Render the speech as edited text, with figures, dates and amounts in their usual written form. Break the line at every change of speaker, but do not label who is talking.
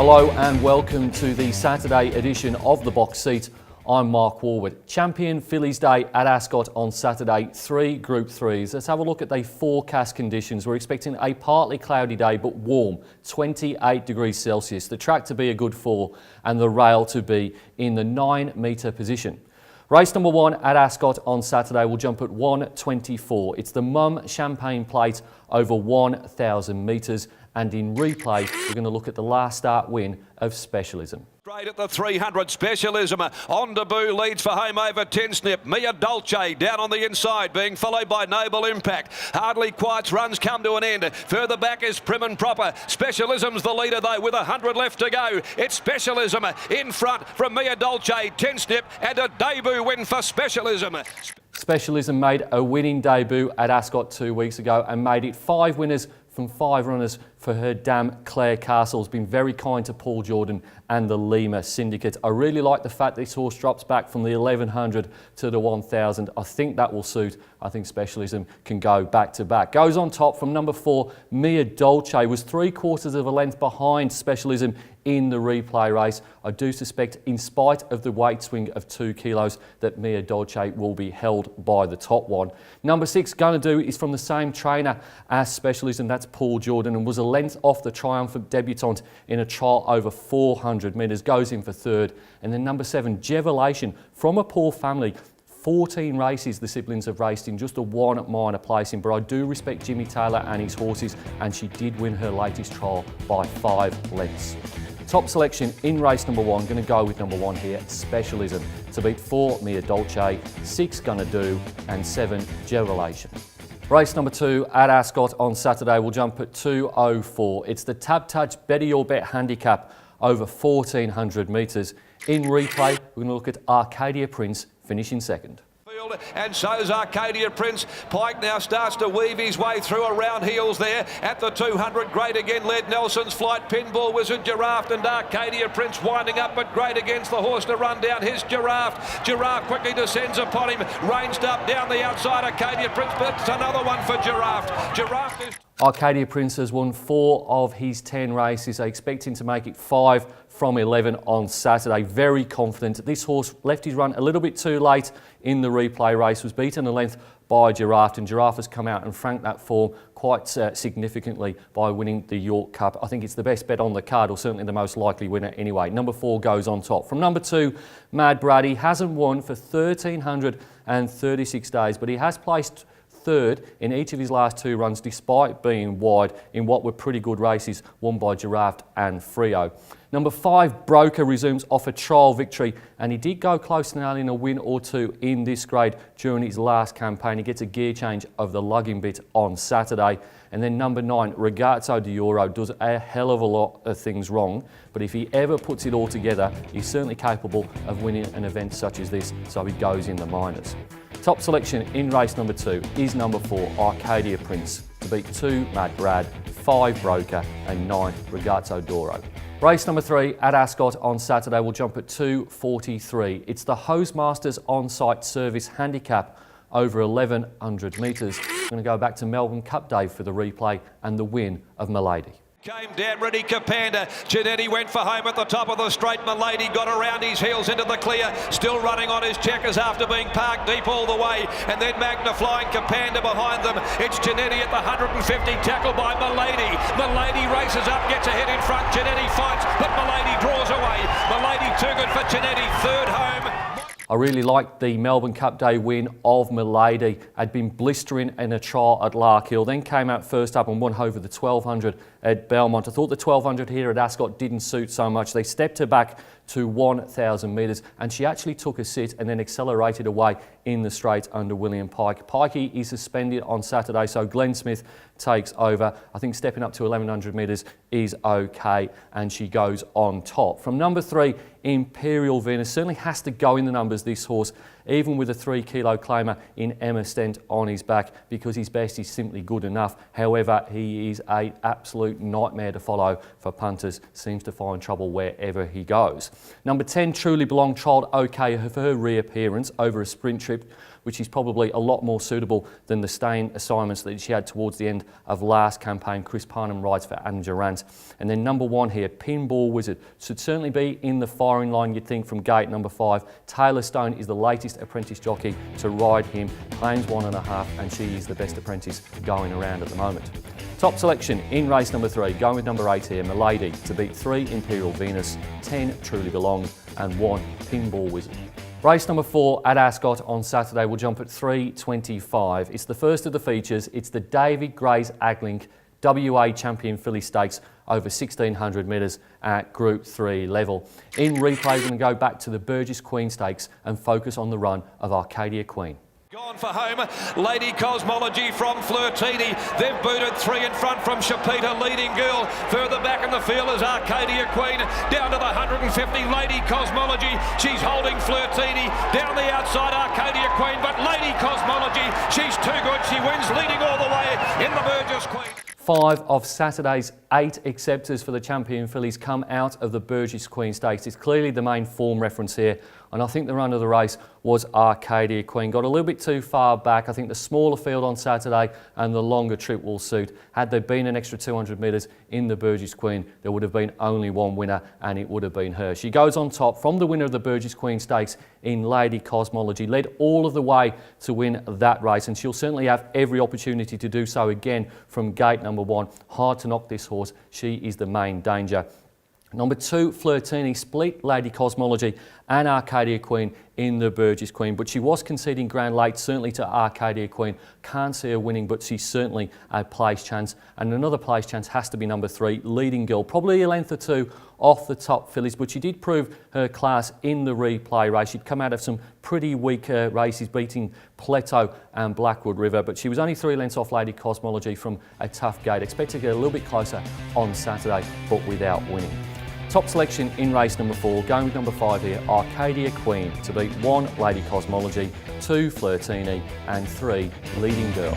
Hello and welcome to the Saturday edition of The Box Seat. I'm Mark Warwood. Champion Fillies Day at Ascot on Saturday, 3 Group 3s. Let's have a look at the forecast conditions. We're expecting a partly cloudy day but warm, 28 degrees Celsius. The track to be a good 4 and the rail to be in the 9-metre position. Race number 1 at Ascot on Saturday will jump at 1:24. It's the Mum Champagne Plate over 1,000 metres. And in replay, we're going to look at the last start win of Specialism.
Great at the 300, Specialism on debut, leads for home over 10 Snip. Mia Dolce down on the inside, being followed by Noble Impact. Hardly Quiet's runs come to an end. Further back is Prim and Proper. Specialism's the leader though, with 100 left to go. It's Specialism in front from Mia Dolce, 10 Snip, and a debut win for Specialism.
Specialism made a winning debut at Ascot 2 weeks ago and made it 5 winners from 5 runners for her dam Claire Castle. Has been very kind to Paul Jordan and the Lima Syndicate. I really like the fact this horse drops back from the 1100 to the 1000. I think that will suit. I think Specialism can go back to back. Goes on top from number 4, Mia Dolce. Was 3/4 of a length behind Specialism in the replay race. I do suspect, in spite of the weight swing of 2 kilos, that Mia Dolce will be held by the top one. Number 6, Gonna Do, is from the same trainer as Specialism. That's Paul Jordan, and was a length off the triumphant debutante in a trial over 400 metres. Goes in for 3rd. And then number 7, Jevelation, from a poor family. 14 races the siblings have raced in, just a 1 minor placing, but I do respect Jimmy Taylor and his horses, and she did win her latest trial by 5 lengths. Top selection in race number 1, going to go with number 1 here, Specialism, to beat 4, Mia Dolce, 6, Gonna Do, and 7, Jevelation. Race number 2 at Ascot on Saturday will jump at 2:04. It's the Tabtouch Better Your Bet handicap over 1,400 metres. In replay, we're going to look at Arcadia Prince finishing 2nd.
And so's Arcadia Prince. Pike now starts to weave his way through around heels there at the 200. Great Again led Nelson's Flight. Pinball Wizard, Giraffe, and Arcadia Prince winding up, but Great Against the horse to run down his Giraffe. Giraffe quickly descends upon him, ranged up down the outside. Arcadia Prince, but it's another one for Giraffe. Giraffe is...
Arcadia Prince has won 4 of his 10 races. They expect him to make it 5 from 11 on Saturday. Very confident. This horse left his run a little bit too late in the replay race, was beaten a length by Giraffe, and Giraffe has come out and franked that form quite significantly by winning the York Cup. I think it's the best bet on the card, or certainly the most likely winner anyway. Number 4 goes on top. From number 2, Mad Brady hasn't won for 1,336 days, but he has placed 3rd in each of his last 2 runs, despite being wide in what were pretty good races won by Giraffe and Frio. Number 5, Broker, resumes off a trial victory, and he did go close to nailing a win or 2 in this grade during his last campaign. He gets a gear change of the lugging bit on Saturday. And then number 9, Ragazzo d'Oro, does a hell of a lot of things wrong, but if he ever puts it all together, he's certainly capable of winning an event such as this, so he goes in the minors. Top selection in race number 2 is number 4, Arcadia Prince, to beat 2, Mad Brad, 5, Broker, and 9, Ragazzo d'Oro. Race number 3 at Ascot on Saturday will jump at 2:43. It's the Hostmasters on-site service handicap over 1,100 metres. We're going to go back to Melbourne Cup Day for the replay and the win of Milady.
Came down ready, Capanda. Giannetti went for home at the top of the straight. Milady got around his heels into the clear. Still running on his checkers after being parked deep all the way. And then Magna flying, Capanda behind them. It's Giannetti at the 150, tackled by Milady. Milady races up, gets ahead in front. Giannetti fights, but Milady draws away. Milady too good for Giannetti, 3rd home.
I really liked the Melbourne Cup Day win of Milady. Had been blistering in a trial at Larkhill, then came out first up and won over the 1,200 at Belmont. I thought the 1,200 here at Ascot didn't suit so much. They stepped her back to 1,000 metres, and she actually took a sit and then accelerated away in the straight under William Pike. Pikey is suspended on Saturday, so Glenn Smith takes over. I think stepping up to 1,100 metres is okay, and she goes on top. From number 3, Imperial Venus, certainly has to go in the numbers, this horse, even with a 3 kilo claimer in Emma Stent on his back, because his best is simply good enough. However, he is an absolute nightmare to follow for punters, seems to find trouble wherever he goes. Number 10, Truly Belong, trialled okay for her reappearance over a sprint trip, which is probably a lot more suitable than the staying assignments that she had towards the end of last campaign. Chris Parnham rides for Adam Durrant. And then number 1 here, Pinball Wizard, should certainly be in the firing line, you'd think, from gate number 5. Taylor Stone is the latest apprentice jockey to ride him, claims 1.5, and she is the best apprentice going around at the moment. Top selection in race number 3, going with number 8 here, Milady, to beat 3 Imperial Venus, 10 Truly Belong, and 1 Pinball Wizard. Race number 4 at Ascot on Saturday will jump at 3:25. It's the first of the features. It's the David Grace Aglink WA Champion Filly Stakes over 1,600 metres at Group 3 level. In replay, we're going to go back to the Burgess Queen Stakes and focus on the run of Arcadia Queen.
Gone for home, Lady Cosmology from Flirtini. They've booted 3 in front from Shapita, Leading Girl. Further back in the field is Arcadia Queen. Down to the 150, Lady Cosmology. She's holding Flirtini. Down the outside, Arcadia Queen, but Lady Cosmology, she's too good. She wins, leading all the way in the Burgess Queen.
5 of Saturday's 8 acceptors for the champion fillies come out of the Burgess Queen Stakes. It's clearly the main form reference here, and I think the run of the race was Arcadia Queen. Got a little bit too far back. I think the smaller field on Saturday and the longer trip will suit. Had there been an extra 200 metres in the Burgess Queen, there would have been only one winner, and it would have been her. She goes on top from the winner of the Burgess Queen Stakes in Lady Cosmology. Led all of the way to win that race, and she'll certainly have every opportunity to do so again from gate number 1. Hard to knock this horse. She is the main danger. Number 2, Flirtini, split Lady Cosmology and Arcadia Queen in the Burgess Queen, but she was conceding ground late, certainly to Arcadia Queen. Can't see her winning, but she's certainly a place chance. And another place chance has to be number 3, Leading Girl. Probably a length or 2 off the top fillies, but she did prove her class in the replay race. She'd come out of some pretty weak races, beating Pleto and Blackwood River, but she was only 3 lengths off Lady Cosmology from a tough gate. Expect to get a little bit closer on Saturday, but without winning. Top selection in race number 4, going with number 5 here, Arcadia Queen, to beat 1 Lady Cosmology, 2 Flirtini, and 3 Leading Girl.